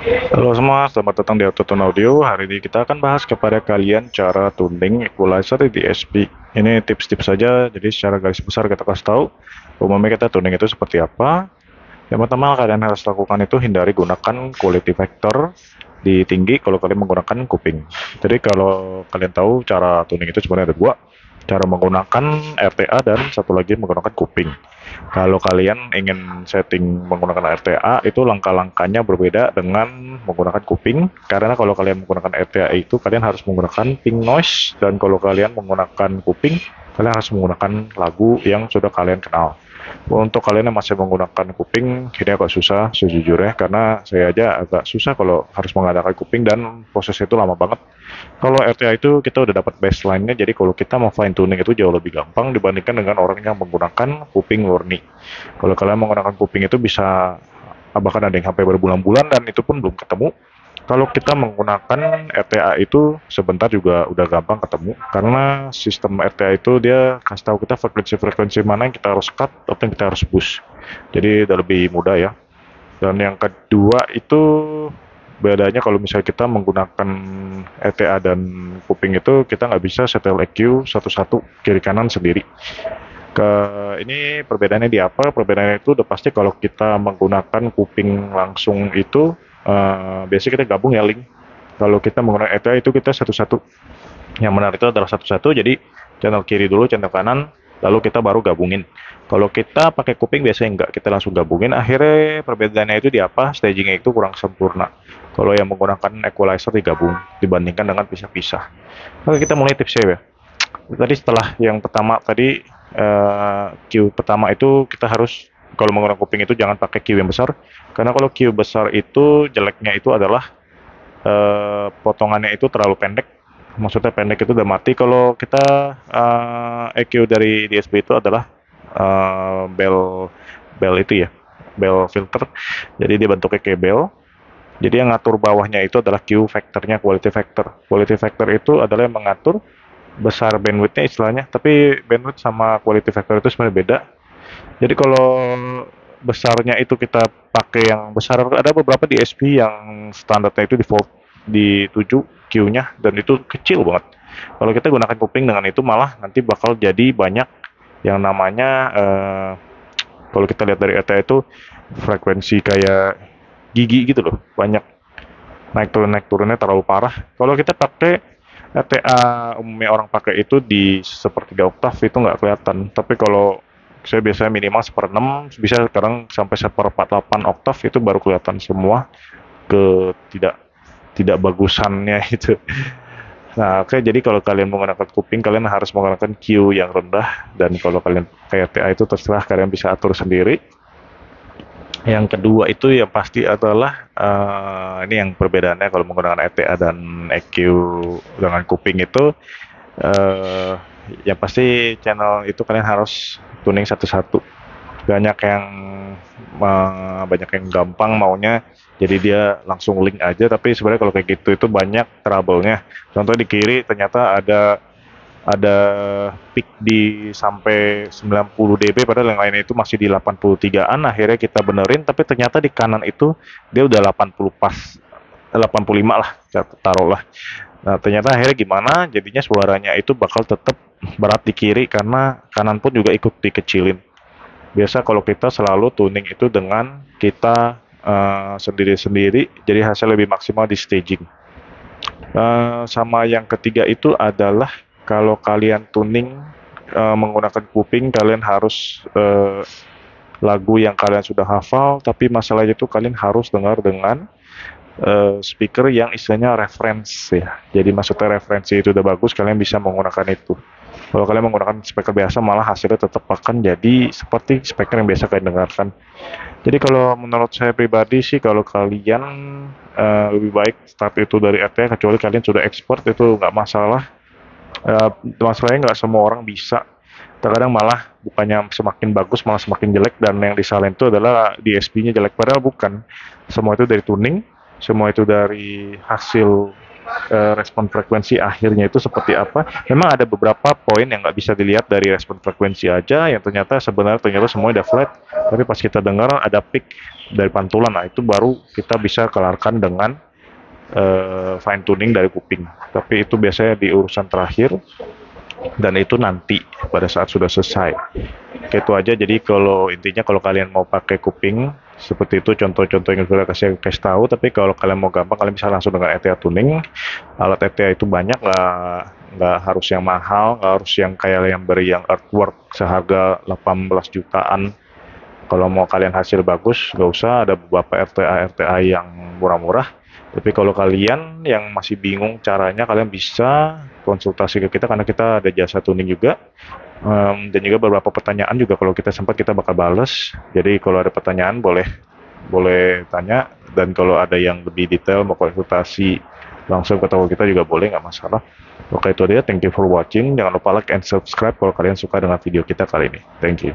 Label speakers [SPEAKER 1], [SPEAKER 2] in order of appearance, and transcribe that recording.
[SPEAKER 1] Halo semua, selamat datang di Autotune Audio. Hari ini kita akan bahas kepada kalian cara tuning equalizer di DSP. Ini tips-tips saja, jadi secara garis besar kita kasih tahu umumnya kita tuning itu seperti apa. Yang pertama kalian harus lakukan itu hindari gunakan quality factor di tinggi kalau kalian menggunakan kuping. Jadi kalau kalian tahu cara tuning itu sebenarnya ada dua, cara menggunakan RTA dan satu lagi menggunakan kuping. Kalau kalian ingin setting menggunakan RTA itu langkah-langkahnya berbeda dengan menggunakan kuping, karena kalau kalian menggunakan RTA itu kalian harus menggunakan pink noise, dan kalau kalian menggunakan kuping kalian harus menggunakan lagu yang sudah kalian kenal. Untuk kalian yang masih menggunakan kuping, ini agak susah sejujurnya, karena saya aja agak susah kalau harus menggunakan kuping dan prosesnya itu lama banget. Kalau RTA itu kita udah dapat baseline-nya, jadi kalau kita mau fine tuning itu jauh lebih gampang dibandingkan dengan orang yang menggunakan kuping murni. Kalau kalian menggunakan kuping itu bisa bahkan ada yang sampai berbulan-bulan dan itu pun belum ketemu. Kalau kita menggunakan RTA itu sebentar juga udah gampang ketemu, karena sistem RTA itu dia kasih tahu kita frekuensi-frekuensi mana yang kita harus cut atau yang kita harus push. Jadi udah lebih mudah ya. Dan yang kedua itu bedanya kalau misalnya kita menggunakan ETA dan kuping itu kita nggak bisa setel EQ satu-satu kiri kanan sendiri. Ke ini perbedaannya di apa? Perbedaannya itu udah pasti kalau kita menggunakan kuping langsung itu biasanya kita gabung ya link. Kalau kita menggunakan ETA itu kita satu-satu. Yang menarik itu adalah satu-satu, jadi channel kiri dulu, channel kanan, lalu kita baru gabungin. Kalau kita pakai kuping biasanya enggak, kita langsung gabungin. Akhirnya perbedaannya itu di apa? Stagingnya itu kurang sempurna. Kalau yang menggunakan equalizer digabung dibandingkan dengan pisah-pisah. Oke, kita mulai tipsnya ya. Tadi setelah yang pertama tadi Q pertama itu kita harus kalau menggunakan kuping itu jangan pakai Q yang besar, karena kalau Q besar itu jeleknya itu adalah potongannya itu terlalu pendek. Maksudnya pendek itu udah mati. Kalau kita EQ dari DSP itu adalah bell bell itu ya, bell filter. Jadi dia bentuknya kayak bell. Jadi yang ngatur bawahnya itu adalah Q factornya, quality factor. Quality factor itu adalah yang mengatur besar bandwidthnya istilahnya. Tapi bandwidth sama quality factor itu sebenarnya beda. Jadi kalau besarnya itu kita pakai yang besar, ada beberapa DSP yang standarnya itu default di 7 Q-nya dan itu kecil banget. Kalau kita gunakan kuping dengan itu malah nanti bakal jadi banyak yang namanya kalau kita lihat dari ETA itu frekuensi kayak gigi gitu loh, banyak naik turunnya terlalu parah. Kalau kita pakai ETA umumnya orang pakai itu di sepertiga oktav itu nggak kelihatan. Tapi kalau saya biasanya minimal seperenam, bisa sekarang sampai seperempat delapan oktav itu baru kelihatan semua ke tidak bagusannya itu. Nah, oke, jadi kalau kalian menggunakan kuping, kalian harus menggunakan Q yang rendah, dan kalau kalian kayak TA itu terserah kalian bisa atur sendiri. Yang kedua itu yang pasti adalah ini yang perbedaannya kalau menggunakan ETA dan EQ dengan kuping itu eh yang pasti channel itu kalian harus tuning satu-satu. Banyak yang banyak yang gampang maunya jadi dia langsung link aja, tapi sebenarnya kalau kayak gitu itu banyak trouble-nya. Contoh di kiri ternyata ada peak di sampai 90 dB padahal yang lainnya itu masih di 83-an. Akhirnya kita benerin tapi ternyata di kanan itu dia udah 80 pas, 85 lah taruhlah. Nah, ternyata akhirnya gimana? Jadinya suaranya itu bakal tetap berat di kiri karena kanan pun juga ikut dikecilin. Biasa kalau kita selalu tuning itu dengan kita sendiri-sendiri, jadi hasil lebih maksimal di staging. Sama yang ketiga itu adalah kalau kalian tuning menggunakan kuping, kalian harus lagu yang kalian sudah hafal, tapi masalahnya itu kalian harus dengar dengan speaker yang istilahnya referensi ya. Jadi maksudnya referensi itu udah bagus, kalian bisa menggunakan itu. Kalau kalian menggunakan speaker biasa, malah hasilnya tetap akan jadi seperti speaker yang biasa kalian dengarkan. Jadi kalau menurut saya pribadi sih, kalau kalian lebih baik start itu dari RT, kecuali kalian sudah expert itu nggak masalah. Masalahnya nggak semua orang bisa. Terkadang malah bukannya semakin bagus malah semakin jelek, dan yang disalahin itu adalah DSP-nya jelek, padahal bukan. Semua itu dari tuning, semua itu dari hasil respon frekuensi akhirnya itu seperti apa. Memang ada beberapa poin yang nggak bisa dilihat dari respon frekuensi aja, yang ternyata sebenarnya semuanya udah flat, tapi pas kita dengar ada peak dari pantulan, nah itu baru kita bisa kelarkan dengan fine tuning dari kuping. Tapi itu biasanya di urusan terakhir, dan itu nanti pada saat sudah selesai. Kayak itu aja. Jadi kalau intinya kalau kalian mau pakai kuping seperti itu, contoh-contoh yang sudah kasih tahu. Tapi kalau kalian mau gampang, kalian bisa langsung dengan ETA tuning. Alat ETA itu banyak, nggak harus yang mahal, nggak harus yang kayak yang beri yang artwork seharga 18 jutaan. Kalau mau kalian hasil bagus, nggak usah. Ada beberapa RTA yang murah-murah. Tapi kalau kalian yang masih bingung caranya, kalian bisa konsultasi ke kita karena kita ada jasa tuning juga. Dan juga beberapa pertanyaan juga kalau kita sempat kita bakal bales. Jadi kalau ada pertanyaan boleh tanya, dan kalau ada yang lebih detail mau konsultasi langsung ke toko kita juga boleh, nggak masalah. Oke, itu dia. Thank you for watching. Jangan lupa like and subscribe kalau kalian suka dengan video kita kali ini. Thank you.